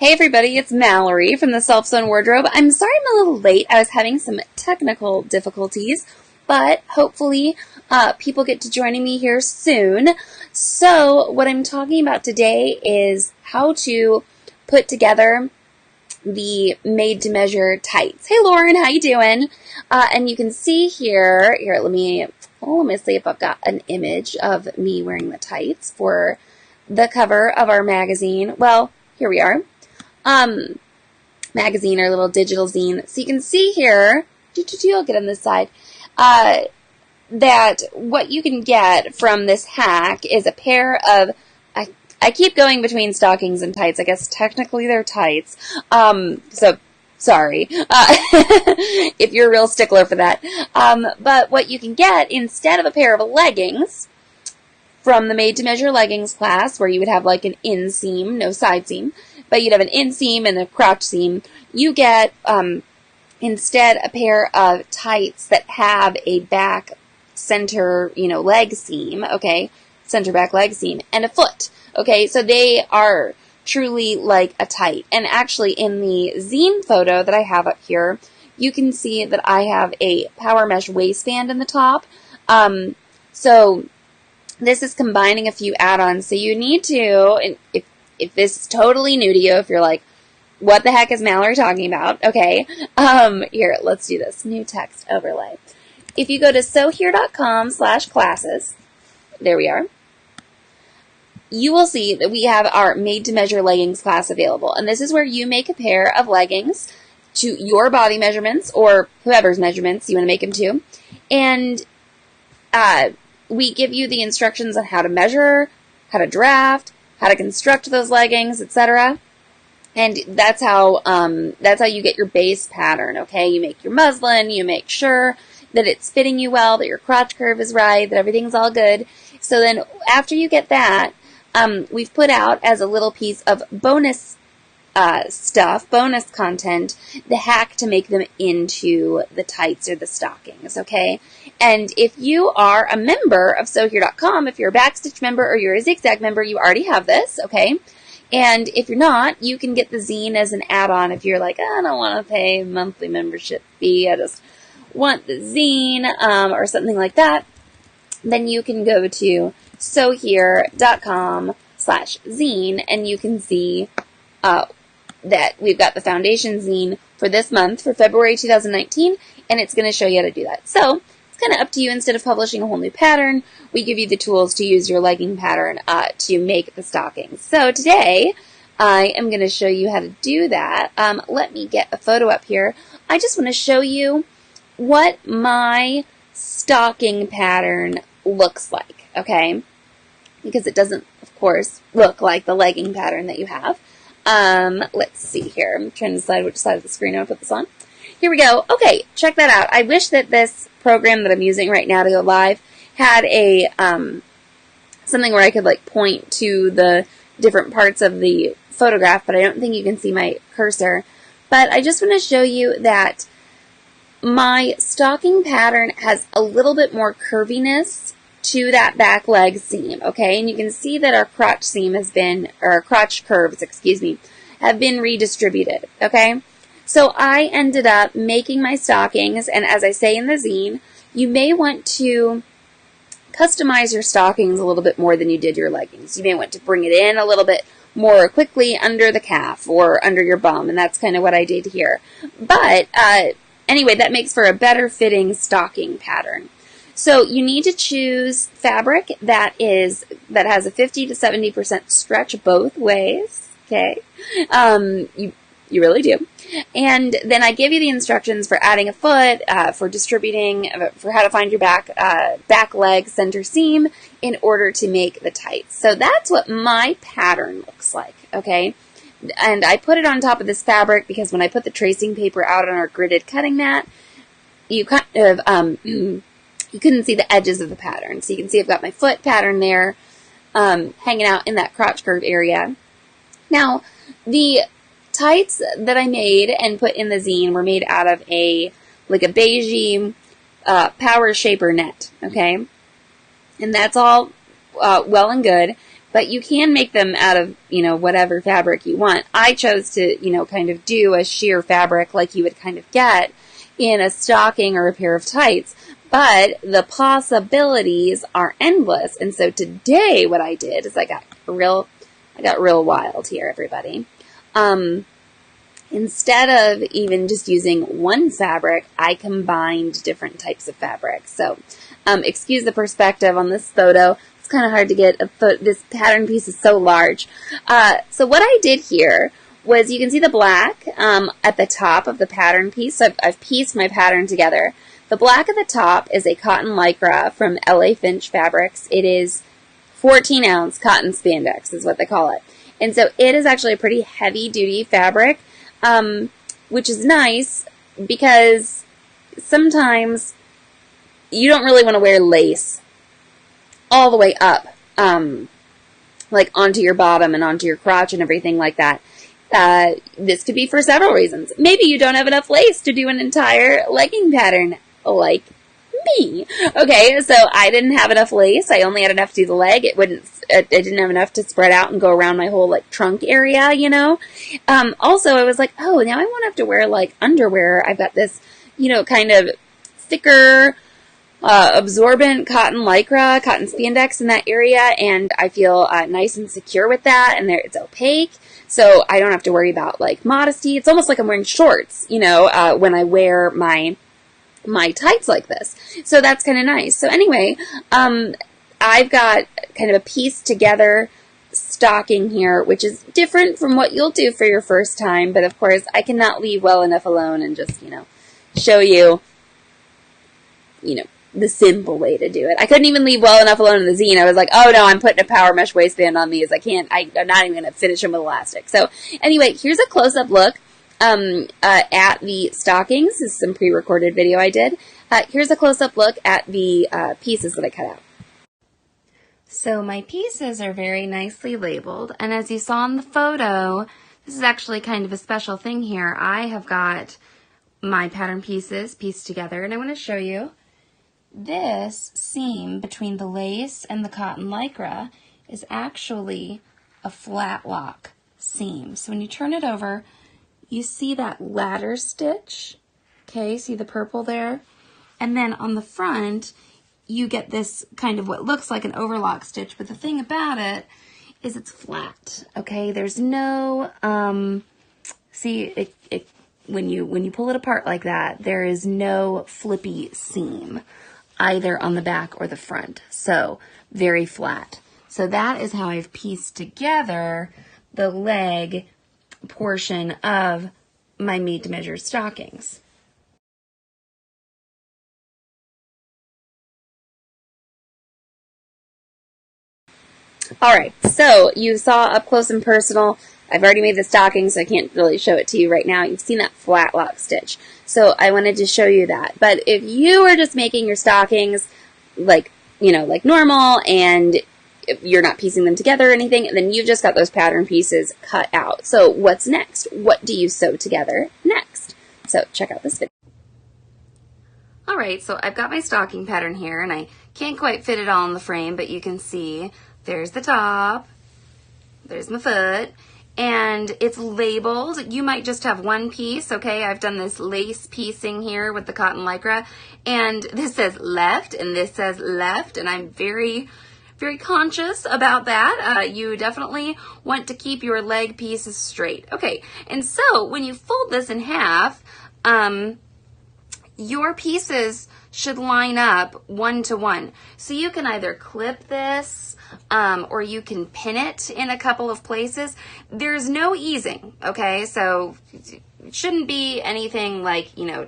Hey everybody, it's Mallory from the Self-Sewn Wardrobe. I'm sorry I'm a little late. I was having some technical difficulties, but hopefully people get to joining me here soon. So what I'm talking about today is how to put together the made-to-measure tights. Hey Lauren, how you doing? And you can see here, let me see if I've got an image of me wearing the tights for the cover of our magazine. Well, here we are. Magazine, our little digital zine. So you can see here, I'll get on this side, that what you can get from this hack is a pair of, I keep going between stockings and tights. I guess technically they're tights. So sorry, if you're a real stickler for that. But what you can get instead of a pair of leggings from the Made to Measure leggings class, where you would have like an inseam, no side seam, but you'd have an inseam and a crotch seam, you get instead a pair of tights that have a back center, leg seam, okay, center back leg seam, and a foot, okay, so they are truly like a tight. And actually in the zine photo that I have up here, you can see that I have a power mesh waistband in the top. So this is combining a few add-ons. So you need to, if this is totally new to you, if you're like, what the heck is Mallory talking about? Okay, here, let's do this. New text overlay. If you go to sewhere.com/classes, there we are, you will see that we have our made-to-measure leggings class available. And this is where you make a pair of leggings to your body measurements or whoever's measurements you want to make them to. And we give you the instructions on how to measure, how to draft, how to construct those leggings, etc. And that's how you get your base pattern, okay? You make your muslin, you make sure that it's fitting you well, that your crotch curve is right, that everything's all good. So then after you get that, we've put out as a little piece of bonus bonus content, the hack to make them into the tights or the stockings, okay? And if you are a member of sewhere.com, if you're a Backstitch member or you're a Zigzag member, you already have this, okay? And if you're not, you can get the zine as an add-on if you're like, I don't want to pay a monthly membership fee, I just want the zine, or something like that. Then you can go to sewhere.com/zine and you can see that we've got the foundation zine for this month, for February 2019, and it's going to show you how to do that. So it's kind of up to you. Instead of publishing a whole new pattern, we give you the tools to use your legging pattern to make the stockings. So today, I am going to show you how to do that. Let me get a photo up here. I just want to show you what my stocking pattern looks like, okay? Because it doesn't, of course, look like the legging pattern that you have. Let's see here. I'm trying to decide which side of the screen I want to put this on. Here we go. Okay, check that out. I wish that this program that I'm using right now to go live had a, something where I could like point to the different parts of the photograph, but I don't think you can see my cursor. But I just want to show you that my stocking pattern has a little bit more curviness to that back leg seam, okay? And you can see that our crotch seam has been, or our crotch curves, have been redistributed, okay? So I ended up making my stockings, and as I say in the zine, you may want to customize your stockings a little bit more than you did your leggings. You may want to bring it in a little bit more quickly under the calf or under your bum, and that's kind of what I did here. But anyway, that makes for a better fitting stocking pattern. So you need to choose fabric that has a 50 to 70% stretch both ways, okay? You really do. And then I give you the instructions for adding a foot, for distributing, for how to find your back leg center seam in order to make the tights. So that's what my pattern looks like, okay? And I put it on top of this fabric because when I put the tracing paper out on our gridded cutting mat, you kind of, you couldn't see the edges of the pattern. So you can see I've got my foot pattern there, hanging out in that crotch curve area. Now, the tights that I made and put in the zine were made out of a beige power shaper net, okay? And that's all well and good, But you can make them out of, whatever fabric you want. I chose to, kind of do a sheer fabric like you would kind of get in a stocking or a pair of tights. But the possibilities are endless. And so today what I did is I got real wild here, everybody. Instead of even just using one fabric, I combined different types of fabric. So, excuse the perspective on this photo. It's kind of hard to get this pattern piece is so large. So what I did here was, you can see the black at the top of the pattern piece. So I've pieced my pattern together. The black at the top is a cotton lycra from LA Finch Fabrics. It is 14-ounce cotton spandex is what they call it. And so it is actually a pretty heavy-duty fabric, which is nice because sometimes you don't really want to wear lace all the way up, like onto your bottom and onto your crotch and everything like that. This could be for several reasons. Maybe you don't have enough lace to do an entire legging pattern like me. Okay, so I didn't have enough lace. I only had enough to do the leg. I didn't have enough to spread out and go around my whole trunk area, Also, I was like, oh, now I won't have to wear underwear. I've got this, kind of thicker, absorbent cotton lycra, cotton spandex in that area, and I feel nice and secure with that, and it's opaque, so I don't have to worry about modesty. It's almost like I'm wearing shorts, when I wear my tights like this. So that's kind of nice. So anyway, I've got kind of a pieced together stocking here, which is different from what you'll do for your first time, but of course I cannot leave well enough alone and just, show you, the simple way to do it. I couldn't even leave well enough alone in the zine. I was like, oh no, I'm putting a power mesh waistband on these. I'm not even going to finish them with elastic. So anyway, here's a close-up look at the stockings. This is some pre-recorded video I did. Here's a close-up look at the pieces that I cut out. So my pieces are very nicely labeled, and as you saw in the photo, this is actually kind of a special thing here. I have got my pattern pieces pieced together, and I want to show you. This seam between the lace and the cotton lycra is actually a flat lock seam. So when you turn it over, you see that ladder stitch, okay, see the purple there? And then on the front, you get this kind of what looks like an overlock stitch, but the thing about it is it's flat, okay? There's no, see, when you pull it apart like that, there is no flippy seam, either on the back or the front, so very flat. So that is how I've pieced together the leg portion of my made-to-measure stockings. Alright, so you saw up close and personal. I've already made the stocking, so I can't really show it to you right now. You've seen that flat lock stitch. So I wanted to show you that. But if you are just making your stockings like normal, and if you're not piecing them together or anything, then you've just got those pattern pieces cut out. So what's next? What do you sew together next? So check out this video. Alright, so I've got my stocking pattern here, and I can't quite fit it all in the frame, but you can see there's the top, there's my foot, and it's labeled. You might just have one piece, okay? I've done this lace piecing here with the cotton lycra, and this says left, and this says left, and I'm very, very conscious about that. You definitely want to keep your leg pieces straight. Okay, and so when you fold this in half, your pieces should line up 1 to 1. So you can either clip this, or you can pin it in a couple of places. There's no easing, okay? So it shouldn't be anything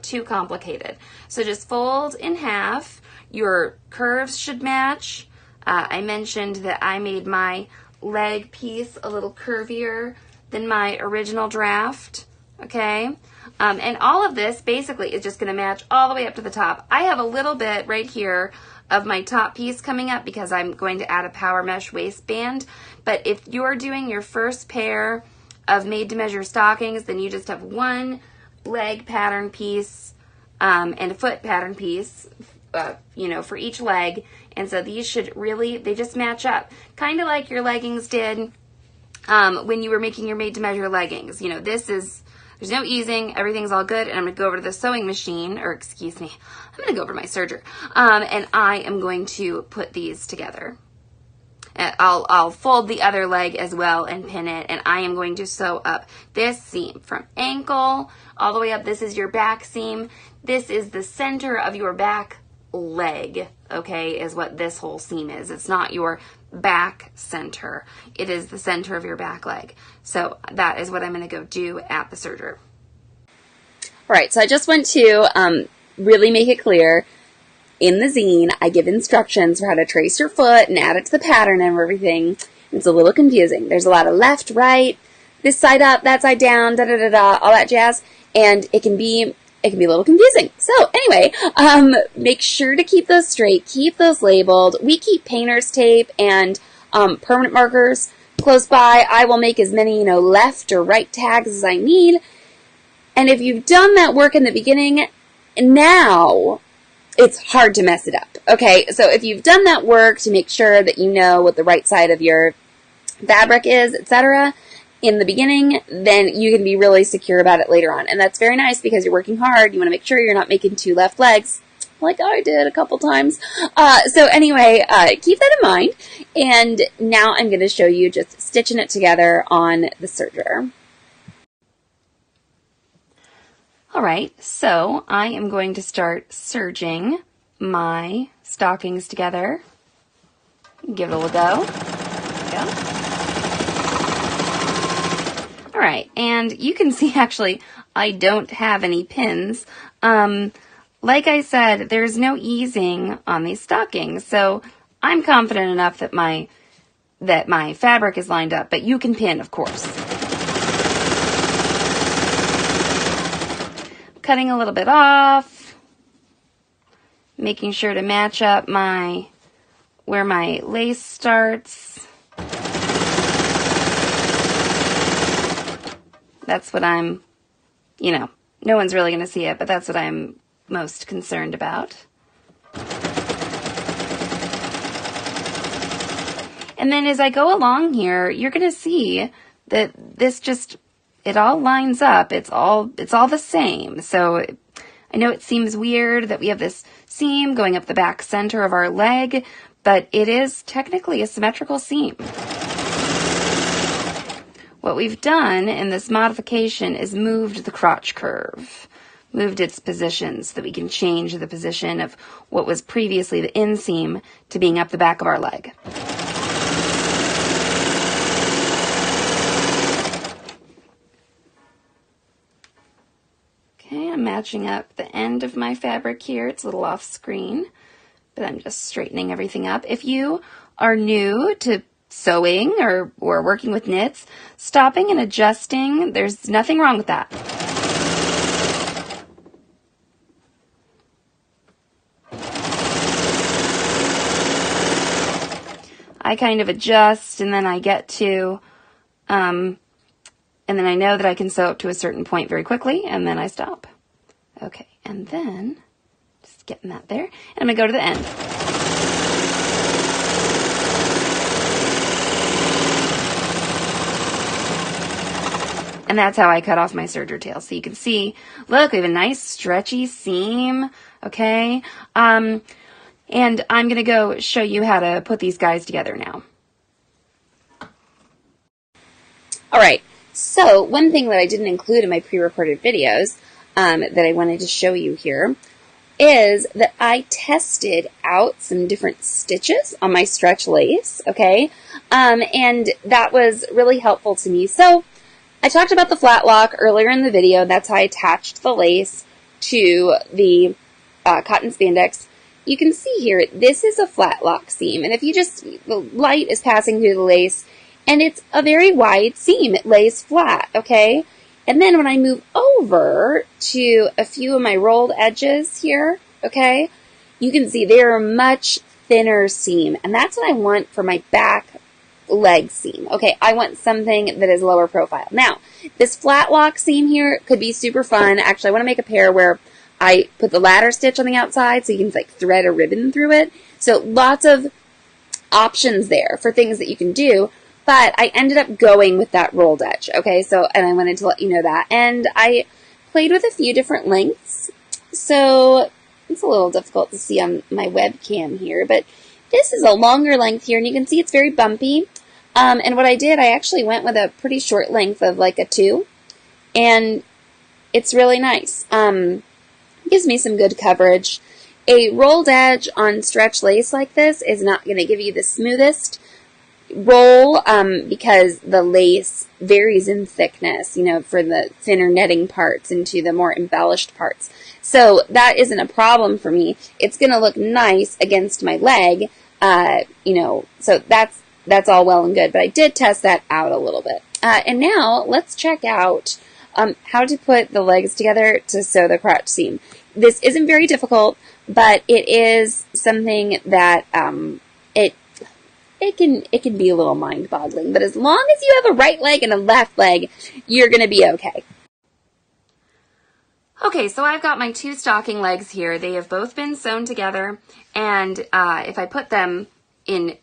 too complicated. So just fold in half. Your curves should match. I mentioned that I made my leg piece a little curvier than my original draft, okay? And all of this basically is just going to match all the way up to the top. I have a little bit right here of my top piece coming up because I'm going to add a power mesh waistband. But if you're doing your first pair of made-to-measure stockings, then you just have one leg pattern piece and a foot pattern piece you know, for each leg. And so these should really, they just match up. Kind of like your leggings did when you were making your made-to-measure leggings. You know, this is, there's no easing, everything's all good, and I'm going to go over to the sewing machine, or excuse me, I'm going to go over to my serger, and I am going to put these together. I'll fold the other leg as well and pin it, and I am going to sew up this seam from ankle all the way up. This is your back seam. This is the center of your back leg, okay, is what this whole seam is. It's not your back center. It is the center of your back leg. So that is what I'm going to go do at the serger. All right, so I just want to really make it clear. In the zine, I give instructions for how to trace your foot and add it to the pattern and everything. It's a little confusing. There's a lot of left, right, this side up, that side down, da-da-da-da, all that jazz, and it can be a little confusing. So anyway, make sure to keep those straight, keep those labeled. We keep painter's tape and permanent markers close by. I will make as many, you know, left or right tags as I need. And if you've done that work in the beginning, now it's hard to mess it up. Okay, so if you've done that work to make sure that you know what the right side of your fabric is, etc., in the beginning, then you can be really secure about it later on. And that's very nice because you're working hard. You want to make sure you're not making two left legs like I did a couple times. So anyway, keep that in mind. And now I'm going to show you just stitching it together on the serger. All right, so I am going to start serging my stockings together. Give it a little go. There we go. All right, and you can see actually I don't have any pins. Like I said, there's no easing on these stockings, so I'm confident enough that my fabric is lined up, but you can pin, of course. Cutting a little bit off, making sure to match up where my lace starts. That's what I'm, you know, no one's really going to see it, but that's what I'm most concerned about. And then as I go along here, you're going to see that this just, it all lines up. It's all the same. So I know it seems weird that we have this seam going up the back center of our leg, but it is technically a symmetrical seam. What we've done in this modification is moved the crotch curve, moved its position so that we can change the position of what was previously the inseam to being up the back of our leg. Okay, I'm matching up the end of my fabric here. It's a little off screen, but I'm just straightening everything up. If you are new to sewing or working with knits, stopping and adjusting, there's nothing wrong with that. I kind of adjust and then I get to, and then I know that I can sew up to a certain point very quickly, and then I stop. Okay, and then, just getting that there, and I'm going to go to the end. And that's how I cut off my serger tail. So you can see, look, we have a nice stretchy seam, okay? And I'm going to go show you how to put these guys together now. All right. So one thing that I didn't include in my pre-recorded videos that I wanted to show you here is that I tested out some different stitches on my stretch lace, okay? And that was really helpful to me. So I talked about the flat lock earlier in the video. That's how I attached the lace to the cotton spandex. You can see here, this is a flat lock seam. And if you just, the light is passing through the lace, and it's a very wide seam. It lays flat, okay? And then when I move over to a few of my rolled edges here, okay, you can see they're a much thinner seam. And that's what I want for my back leg seam. Okay, I want something that is lower profile. Now, this flat lock seam here could be super fun. Actually, I want to make a pair where I put the ladder stitch on the outside so you can like thread a ribbon through it. So lots of options there for things that you can do, but I ended up going with that rolled edge, okay? So, and I wanted to let you know that. And I played with a few different lengths, so it's a little difficult to see on my webcam here, but this is a longer length here, and you can see it's very bumpy. And what I did, I actually went with a pretty short length of like a 2, and it's really nice. Gives me some good coverage. A rolled edge on stretch lace like this is not going to give you the smoothest roll because the lace varies in thickness, you know, for the thinner netting parts into the more embellished parts. So that isn't a problem for me. It's going to look nice against my leg, you know, so that's all well and good, but I did test that out a little bit. And now let's check out how to put the legs together to sew the crotch seam. This isn't very difficult, but it is something that it can be a little mind-boggling. But as long as you have a right leg and a left leg, you're going to be okay. Okay, so I've got my 2 stocking legs here. They have both been sewn together, and if I put them in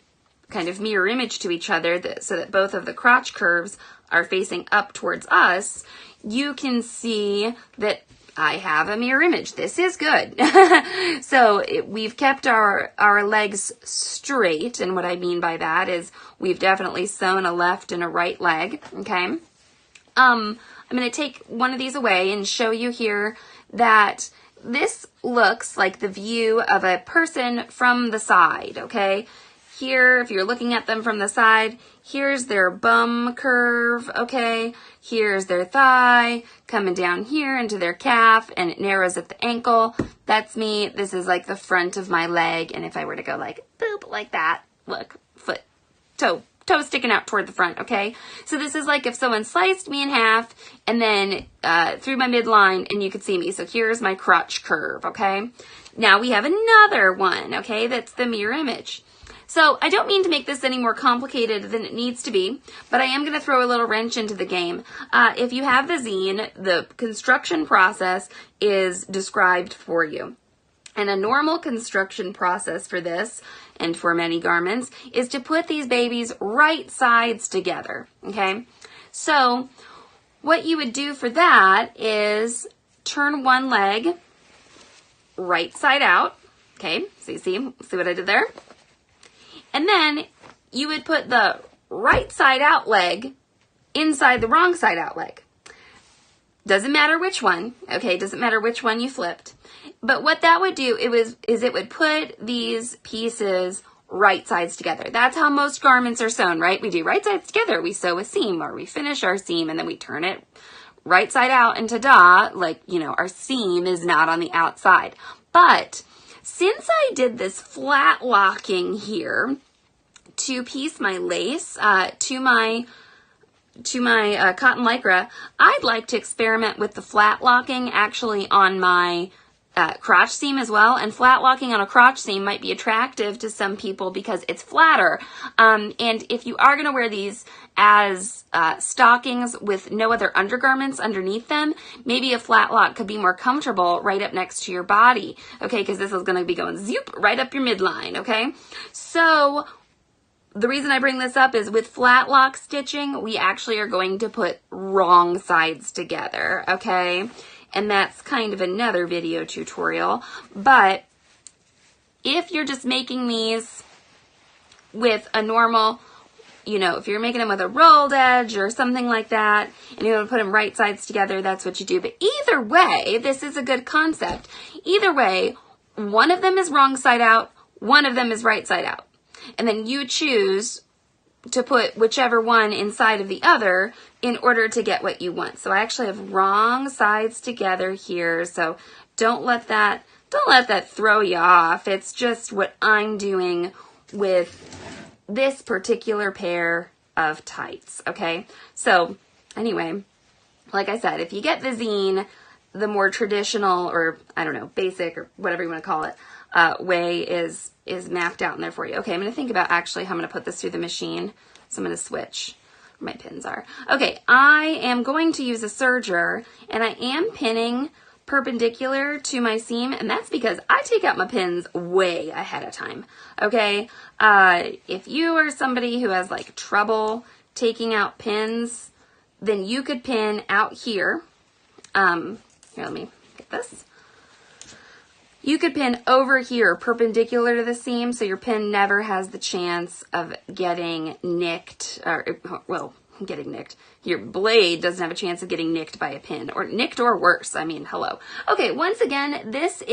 kind of mirror image to each other so that both of the crotch curves are facing up towards us, you can see that I have a mirror image. This is good. So we've kept our legs straight, and what I mean by that is we've definitely sewn a left and a right leg, okay? I'm going to take one of these away and show you here that this looks like the view of a person from the side, okay? Here, if you're looking at them from the side, here's their bum curve, okay? Here's their thigh, coming down here into their calf, and it narrows at the ankle. That's me. This is like the front of my leg, and if I were to go like, boop, like that, look, foot, toe sticking out toward the front, okay? So this is like if someone sliced me in half, and then through my midline, and you could see me. So here's my crotch curve, okay? Now we have another one, okay? That's the mirror image. So I don't mean to make this any more complicated than it needs to be, but I am going to throw a little wrench into the game. If you have the zine, the construction process is described for you. And a normal construction process for this, and for many garments, is to put these babies right sides together, okay? So what you would do for that is turn one leg right side out, okay? So you see what I did there? And then you would put the right side out leg inside the wrong side out leg. Doesn't matter which one, okay? Doesn't matter which one you flipped. But what that would do is it would put these pieces right sides together. That's how most garments are sewn, right? We do right sides together. We sew a seam, or we finish our seam, and then we turn it right side out, and ta-da, like, you know, our seam is not on the outside. But since I did this flat locking here to piece my lace to my cotton lycra, I'd like to experiment with the flat locking actually on my crotch seam as well. And flat locking on a crotch seam might be attractive to some people because it's flatter. And if you are going to wear these as stockings with no other undergarments underneath them, maybe a flat lock could be more comfortable right up next to your body, okay? Because this is going to be going zoop right up your midline, okay? So the reason I bring this up is with flat lock stitching, we actually are going to put wrong sides together, okay? And that's kind of another video tutorial. But if you're just making these with a normal, you know, if you're making them with a rolled edge or something like that, and you want to put them right sides together, that's what you do. But either way, this is a good concept. Either way, one of them is wrong side out, one of them is right side out. And then you choose to put whichever one inside of the other in order to get what you want. So I actually have wrong sides together here. So don't let that throw you off. It's just what I'm doing with this particular pair of tights, okay? So anyway, like I said, if you get the zine, the more traditional, or I don't know, basic, or whatever you want to call it, way is mapped out in there for you. Okay, I'm going to think about actually how I'm going to put this through the machine. So I'm going to switch where my pins are. Okay, I am going to use a serger, and I am pinning perpendicular to my seam, and that's because I take out my pins way ahead of time, okay? If you are somebody who has like trouble taking out pins, then you could pin out here. Here, let me get this. You could pin over here perpendicular to the seam, so your pin never has the chance of getting nicked, or, well, getting nicked. Your blade doesn't have a chance of getting nicked by a pin, or nicked or worse. I mean, hello. Okay, once again, this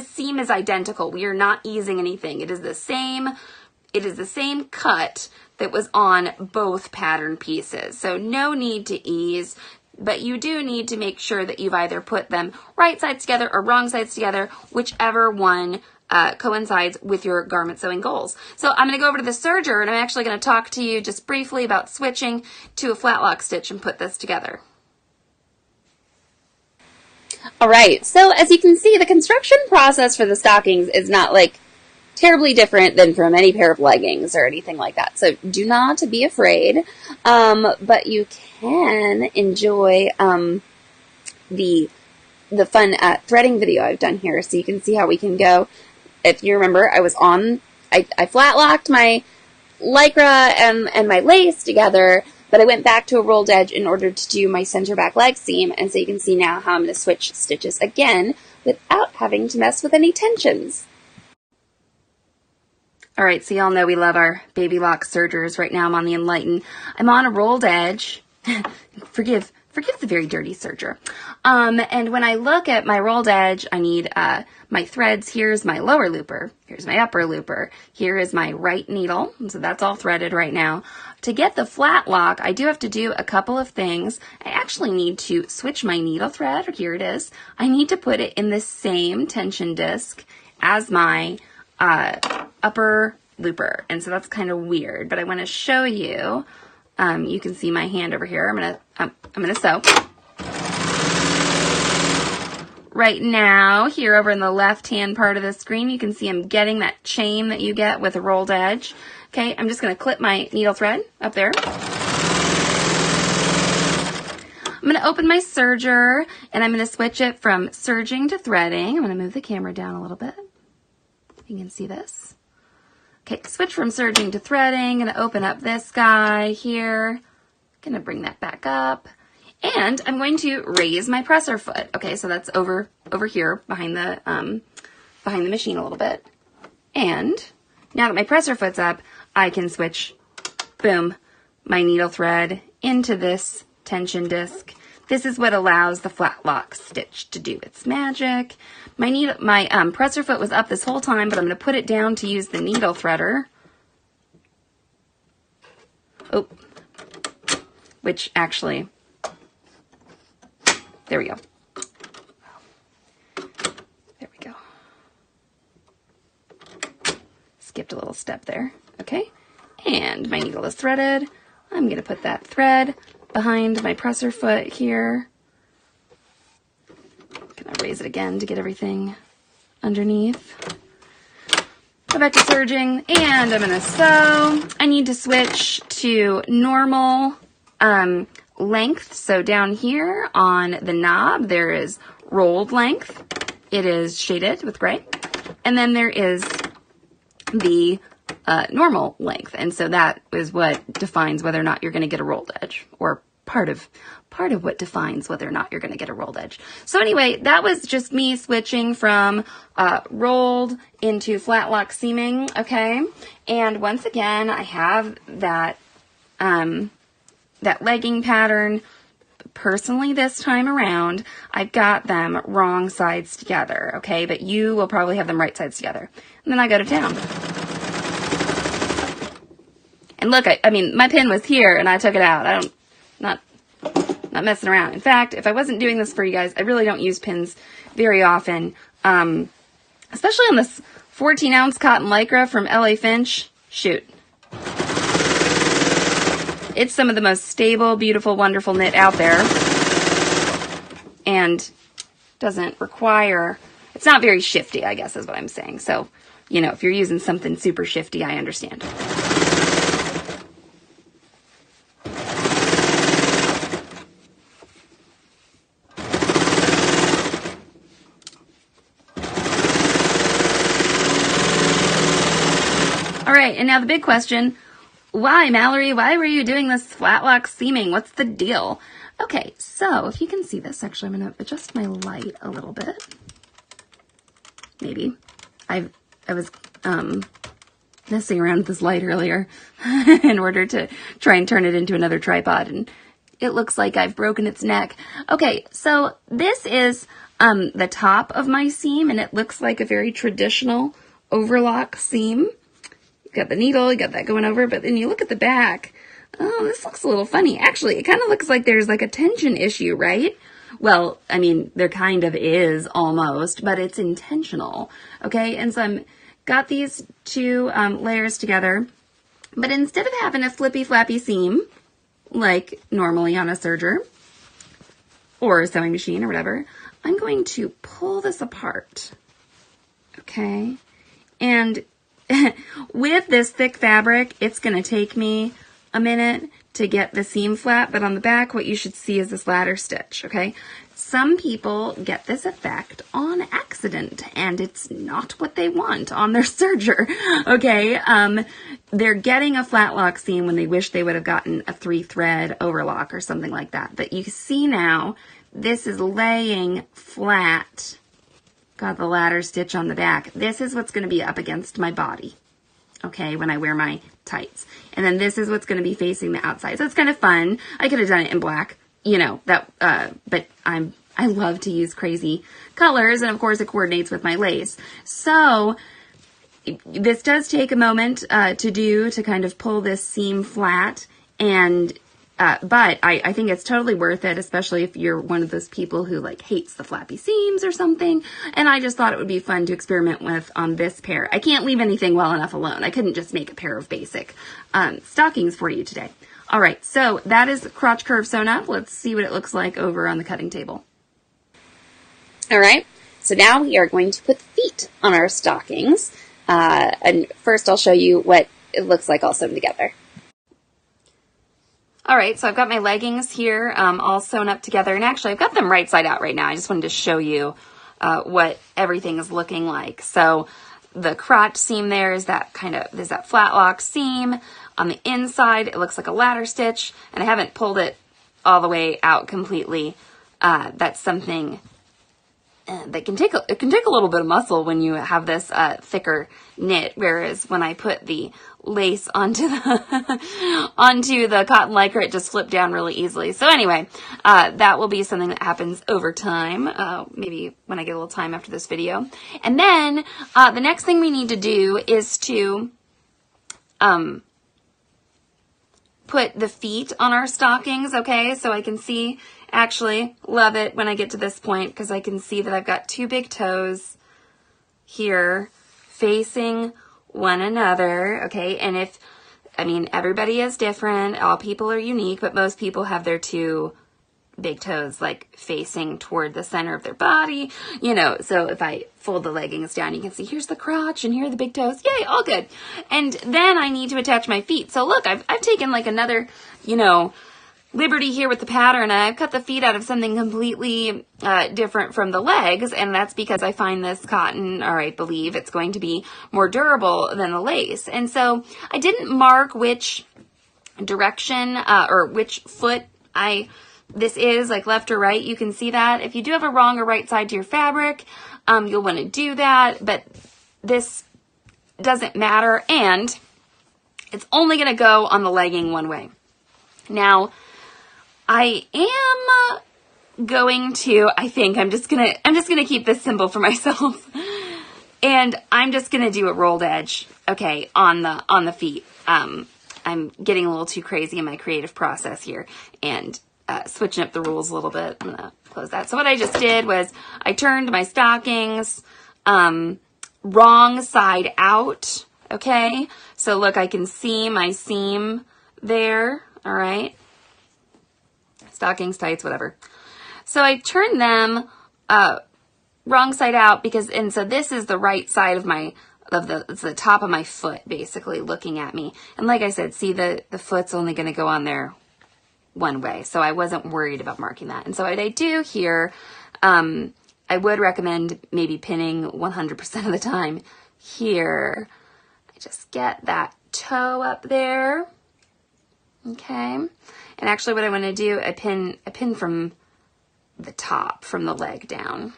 seam is identical. We are not easing anything. It is the same cut that was on both pattern pieces. So no need to ease, but you do need to make sure that you've either put them right sides together or wrong sides together, whichever one coincides with your garment sewing goals. So I'm going to go over to the serger, and I'm actually going to talk to you just briefly about switching to a flat lock stitch and put this together. All right, so as you can see, the construction process for the stockings is not like terribly different than from any pair of leggings or anything like that. So do not be afraid, but you can enjoy the fun threading video I've done here, so you can see how we can go. If you remember, I flat locked my Lycra and my lace together, but I went back to a rolled edge in order to do my center back leg seam, and so you can see now how I'm going to switch stitches again without having to mess with any tensions. All right, so y'all know we love our baby lock sergers. Right now I'm on the Enlighten. I'm on a rolled edge. Forgive the very dirty serger. And when I look at my rolled edge, I need my threads. Here's my lower looper. Here's my upper looper. Here is my right needle. So that's all threaded right now. To get the flat lock, I do have to do a couple of things. I actually need to switch my needle thread. Here it is. I need to put it in the same tension disc as my upper looper. And so that's kind of weird, but I want to show you. You can see my hand over here. I'm gonna sew. Right now, here over in the left-hand part of the screen, you can see I'm getting that chain that you get with a rolled edge. Okay, I'm just gonna clip my needle thread up there. I'm gonna open my serger, and I'm gonna switch it from serging to threading. I'm gonna move the camera down a little bit. You can see this. Okay, switch from serging to threading. Gonna open up this guy here. Gonna bring that back up. And I'm going to raise my presser foot. Okay, so that's over here behind the machine a little bit. And now that my presser foot's up, I can switch, boom, my needle thread into this tension disc. This is what allows the flat lock stitch to do its magic. My presser foot was up this whole time, but I'm going to put it down to use the needle threader. Oh, which actually, there we go. There we go. Skipped a little step there. Okay, and my needle is threaded. I'm going to put that thread behind my presser foot here. Gonna raise it again to get everything underneath. Go back to serging, and I'm gonna sew. I need to switch to normal length. So down here on the knob, there is rolled length. It is shaded with gray. And then there is the normal length. And so that is what defines whether or not you're gonna get a rolled edge, or part of what defines whether or not you're going to get a rolled edge. So anyway, that was just me switching from rolled into flat lock seaming, okay? And once again, I have that legging pattern. Personally, this time around, I've got them wrong sides together, okay? But you will probably have them right sides together. And then I go to town. And look, I mean, my pin was here and I took it out. Not messing around. In fact, if I wasn't doing this for you guys, I really don't use pins very often, especially on this 14-ounce cotton Lycra from LA Finch. Shoot. It's some of the most stable, beautiful, wonderful knit out there, and doesn't require, it's not very shifty, I guess is what I'm saying. So, you know, if you're using something super shifty, I understand. Okay, and now the big question, why, Mallory? Why were you doing this flat lock seaming? What's the deal? Okay, so if you can see this, actually, I'm going to adjust my light a little bit. Maybe. I was messing around with this light earlier in order to try and turn it into another tripod, and it looks like I've broken its neck. Okay, so this is the top of my seam, and it looks like a very traditional overlock seam. You got the needle, you got that going over, but then you look at the back. Oh, this looks a little funny. Actually, it kind of looks like there's like a tension issue, right? Well, I mean, there kind of is almost, but it's intentional. Okay, and so I'm got these two layers together, but instead of having a flippy flappy seam like normally on a serger or a sewing machine or whatever, I'm going to pull this apart. Okay, and with this thick fabric, it's going to take me a minute to get the seam flat, but on the back, what you should see is this ladder stitch, okay? Some people get this effect on accident, and it's not what they want on their serger, okay? They're getting a flat lock seam when they wish they would have gotten a 3-thread overlock or something like that. But you see now, this is laying flat. Got the ladder stitch on the back. This is what's going to be up against my body, okay, when I wear my tights. And then this is what's going to be facing the outside. So it's kind of fun. I could have done it in black, you know, that, but I love to use crazy colors, and of course it coordinates with my lace. So this does take a moment to kind of pull this seam flat, and but I think it's totally worth it, especially if you're one of those people who like hates the flappy seams or something. And I just thought it would be fun to experiment with on this pair. I can't leave anything well enough alone. I couldn't just make a pair of basic stockings for you today. All right, so that is crotch curve sewn up. Let's see what it looks like over on the cutting table. All right, so now we are going to put the feet on our stockings. And first I'll show you what it looks like all sewn together. All right, so I've got my leggings here all sewn up together, and actually I've got them right side out right now. I just wanted to show you what everything is looking like. So the crotch seam there is that there's that flat lock seam. On the inside, it looks like a ladder stitch, and I haven't pulled it all the way out completely. That's something that can take a little bit of muscle when you have this thicker knit, whereas when I put the lace onto the cotton lycra, it just flipped down really easily. So anyway, that will be something that happens over time, maybe when I get a little time after this video. And then the next thing we need to do is to put the feet on our stockings, okay? So I can see, actually, love it when I get to this point, because I can see that I've got two big toes here facing one another, okay? And everybody is different, all people are unique, but most people have their two big toes like facing toward the center of their body, you know. So if I fold the leggings down, you can see here's the crotch and here are the big toes. Yay, all good. And then I need to attach my feet. So look, I've taken like another, liberty here with the pattern. I've cut the feet out of something completely different from the legs, and that's because I find this cotton, or I believe it's going to be more durable than the lace. And so I didn't mark which direction or which foot this is, like left or right. You can see that. If you do have a wrong or right side to your fabric, you'll want to do that, but this doesn't matter, and it's only going to go on the legging one way. Now, I am going to, I'm just gonna keep this simple for myself, and I'm just gonna do a rolled edge, okay, on the feet. I'm getting a little too crazy in my creative process here, and switching up the rules a little bit. I'm gonna close that. So what I just did was I turned my stockings wrong side out, okay? So look, I can see my seam there, all right? Stockings, tights, whatever. So I turned them wrong side out so this is the right side it's the top of my foot basically looking at me. And like I said, see the foot's only going to go on there one way. So I wasn't worried about marking that. And so what I do here, I would recommend maybe pinning 100% of the time here. I just get that toe up there. Okay. And actually what I want to do, I pin from the top, from the leg down.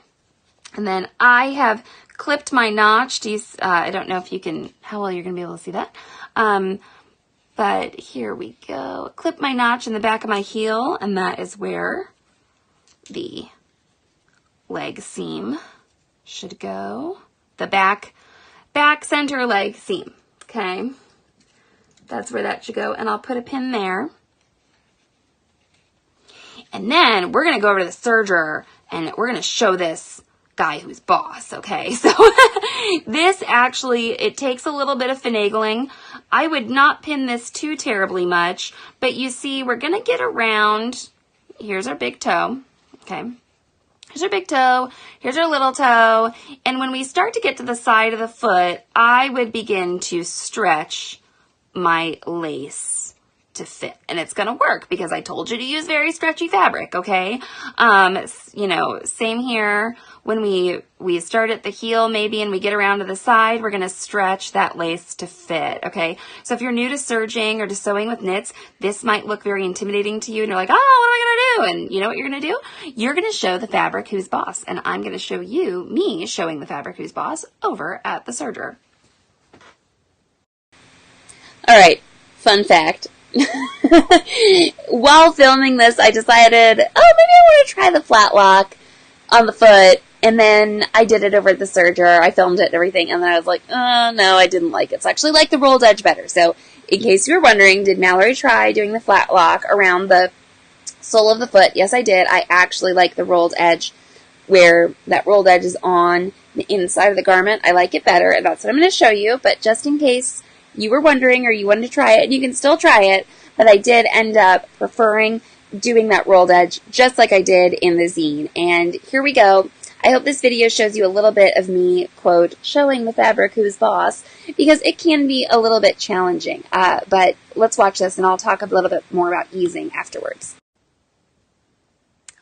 And then I have clipped my notch. I don't know if you can, how well you're going to be able to see that. But here we go. Clip my notch in the back of my heel, and that is where the leg seam should go. The back center leg seam. Okay. That's where that should go. And I'll put a pin there. And then we're going to go over to the serger and we're going to show this guy who's boss, okay? So this actually, it takes a little bit of finagling. I would not pin this too terribly much, but you see, we're going to get around. Here's our big toe, okay? Here's our big toe, here's our little toe, and when we start to get to the side of the foot, I would begin to stretch my lace to fit, and it's going to work because I told you to use very stretchy fabric, okay? You know, same here. When we start at the heel maybe and we get around to the side, we're going to stretch that lace to fit, okay? So if you're new to serging or to sewing with knits, this might look very intimidating to you and you're like, oh, what am I going to do? And you know what you're going to do? You're going to show the fabric who's boss, and I'm going to show you me showing the fabric who's boss over at the serger. All right, fun fact. While filming this, I decided, maybe I want to try the flat lock on the foot, and then I did it over at the serger. I filmed it and everything, and then I was like, oh, no, I didn't like it. So I actually like the rolled edge better. So in case you were wondering, did Mallory try doing the flat lock around the sole of the foot? Yes, I did. I actually like the rolled edge where that rolled edge is on the inside of the garment. I like it better, and that's what I'm going to show you, but just in case you were wondering or you wanted to try it, and you can still try it, but I did end up preferring doing that rolled edge just like I did in the zine. And here we go. I hope this video shows you a little bit of me, quote, showing the fabric who's boss, because it can be a little bit challenging. But let's watch this, and I'll talk a little bit more about easing afterwards.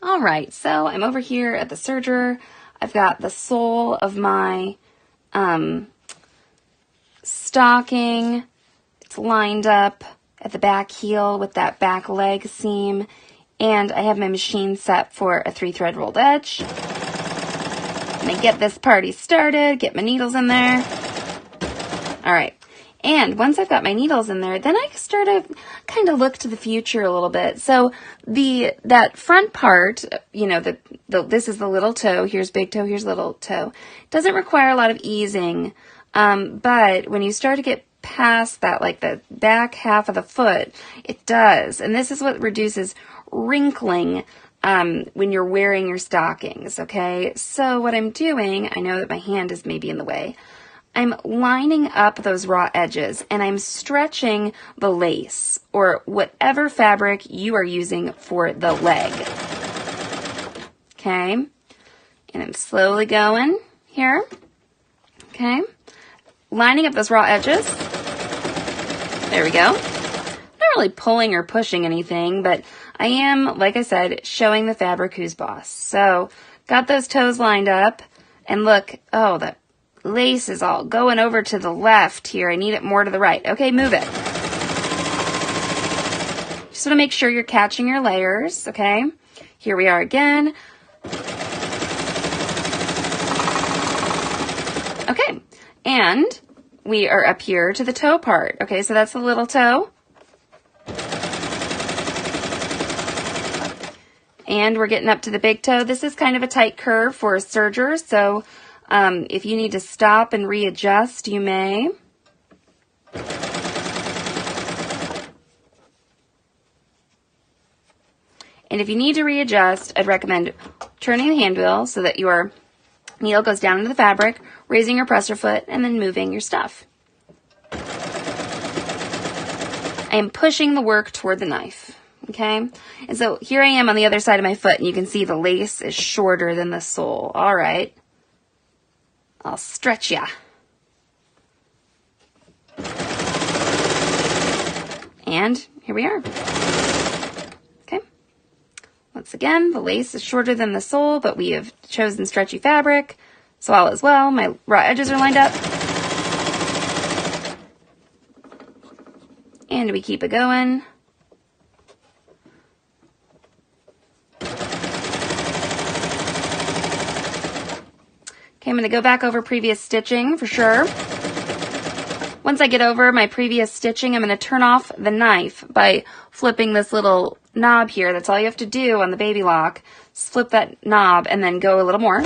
All right, so I'm over here at the serger. I've got the sole of my stocking. It's lined up at the back heel with that back leg seam, and I have my machine set for a 3-thread rolled edge. I'm gonna get this party started, get my needles in there. All right, and once I've got my needles in there, then I start to kind of look to the future a little bit. So that front part, you know, this is the little toe, here's big toe, here's little toe, doesn't require a lot of easing, but when you start to get past that, like the back half of the foot, it does. And this is what reduces wrinkling when you're wearing your stockings, okay? So what I'm doing, I know that my hand is maybe in the way, I'm lining up those raw edges and I'm stretching the lace or whatever fabric you are using for the leg, okay? And I'm slowly going here, okay? Lining up those raw edges. There we go. Not really pulling or pushing anything, but I am, like I said, showing the fabric who's boss. So, got those toes lined up, and look, oh, the lace is all going over to the left here. I need it more to the right. Okay, move it. Just want to make sure you're catching your layers, okay? Here we are again. Okay. And we are up here to the toe part. Okay, so that's the little toe. And we're getting up to the big toe. This is kind of a tight curve for a serger, so if you need to stop and readjust, you may. And if you need to readjust, I'd recommend turning the hand wheel so that your needle goes down into the fabric, raising your presser foot, and then moving your stuff. I am pushing the work toward the knife, okay? And so here I am on the other side of my foot, and you can see the lace is shorter than the sole. All right. I'll stretch ya. And here we are. Okay. Once again, the lace is shorter than the sole, but we have chosen stretchy fabric, so all is well. My raw edges are lined up. And we keep it going. Okay, I'm going to go back over previous stitching for sure. Once I get over my previous stitching, I'm going to turn off the knife by flipping this little knob here. That's all you have to do on the baby lock. Just flip that knob and then go a little more.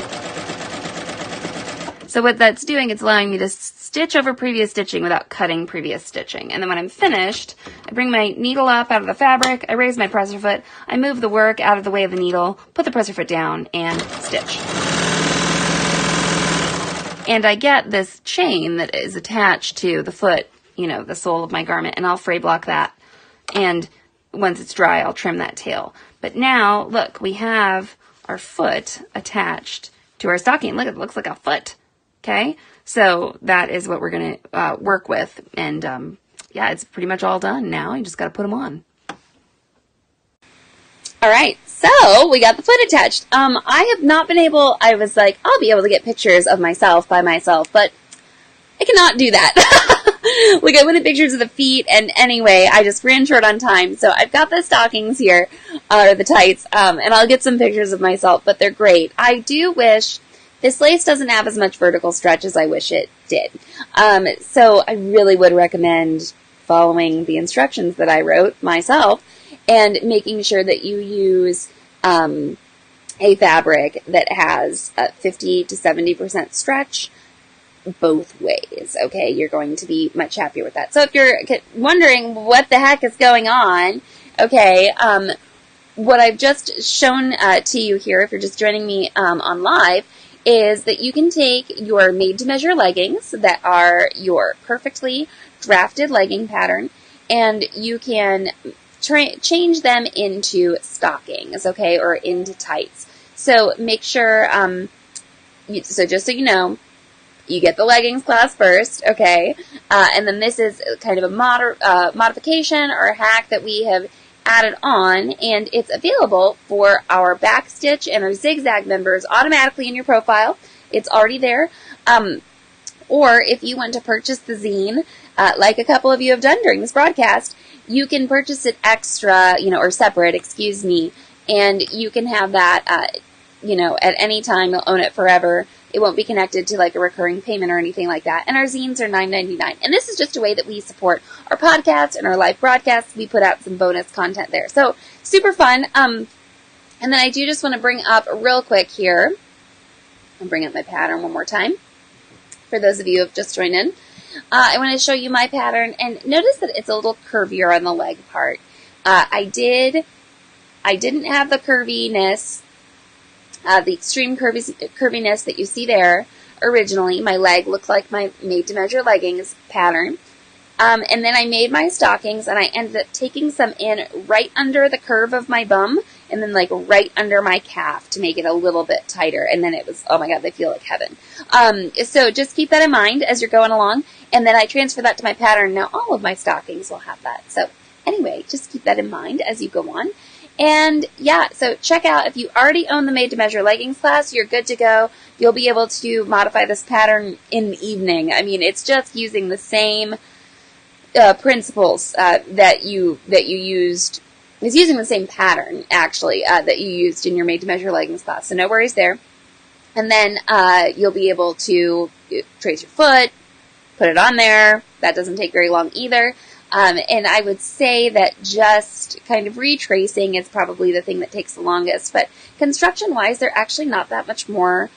So what that's doing, it's allowing me to stitch over previous stitching without cutting previous stitching. And then when I'm finished, I bring my needle up out of the fabric, I raise my presser foot, I move the work out of the way of the needle, put the presser foot down, and stitch. And I get this chain that is attached to the foot, you know, the sole of my garment, and I'll fray block that. And once it's dry, I'll trim that tail. But now, look, we have our foot attached to our stocking. Look, it looks like a foot. Okay, so that is what we're going to work with. And yeah, it's pretty much all done now. You just got to put them on. All right, so we got the foot attached. I have not been able, I was like, I'll be able to get pictures of myself by myself, but I cannot do that. Like, I wanted pictures of the feet, and anyway, I just ran short on time. So I've got the stockings here, or the tights, and I'll get some pictures of myself, but they're great. I do wish, this lace doesn't have as much vertical stretch as I wish it did. So I really would recommend following the instructions that I wrote myself, and making sure that you use a fabric that has 50 to 70% stretch both ways, okay? You're going to be much happier with that. So if you're wondering what the heck is going on, okay, what I've just shown to you here, if you're just joining me on live, is that you can take your made-to-measure leggings that are your perfectly drafted legging pattern, and you can change them into stockings, okay, or into tights. So make sure, so just so you know, you get the leggings class first, okay, and then this is kind of a modification or a hack that we have added on, and it's available for our backstitch and our zigzag members automatically in your profile. It's already there. Or if you want to purchase the zine, like a couple of you have done during this broadcast, you can purchase it extra, or separate, excuse me, and you can have that, at any time. You'll own it forever. It won't be connected to like a recurring payment or anything like that. And our zines are $9.99. And this is just a way that we support our podcast and our live broadcasts. We put out some bonus content there. So super fun. And then I do just want to bring up real quick here. I'll bring up my pattern one more time for those of you who have just joined in. I want to show you my pattern, and notice that it's a little curvier on the leg part. I didn't have the curviness, the extreme curviness that you see there originally. My leg looked like my made-to-measure leggings pattern. And then I made my stockings, and I ended up taking some in right under the curve of my bum, and then like right under my calf to make it a little bit tighter. And then it was, oh my God, they feel like heaven. So just keep that in mind as you're going along. And then I transfer that to my pattern. Now all of my stockings will have that. So anyway, just keep that in mind as you go on. And yeah, so check out, if you already own the Made-to-Measure Leggings class, you're good to go. You'll be able to modify this pattern in the evening. I mean, it's just using the same principles that you used. It's using the same pattern, actually, that you used in your Made-to-Measure Leggings class. So no worries there. And then you'll be able to trace your foot, put it on there. That doesn't take very long either. And I would say that just kind of retracing is probably the thing that takes the longest. But construction-wise, they're actually not that much more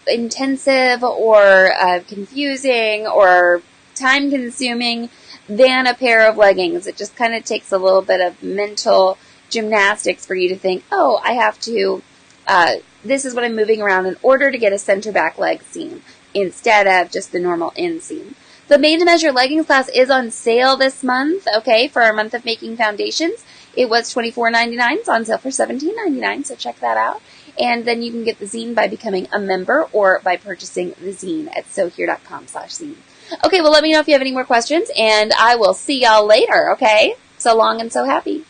intensive or confusing or time-consuming than a pair of leggings. It just kind of takes a little bit of mental gymnastics for you to think, oh, I have to, this is what I'm moving around in order to get a center back leg seam instead of just the normal inseam. The Made-to-Measure Leggings class is on sale this month, okay, for our month of making foundations. It was $24.99. It's on sale for $17.99, so check that out. And then you can get the zine by becoming a member or by purchasing the zine at sewhere.com/zine. Okay, well, let me know if you have any more questions, and I will see y'all later, okay? So long and so happy.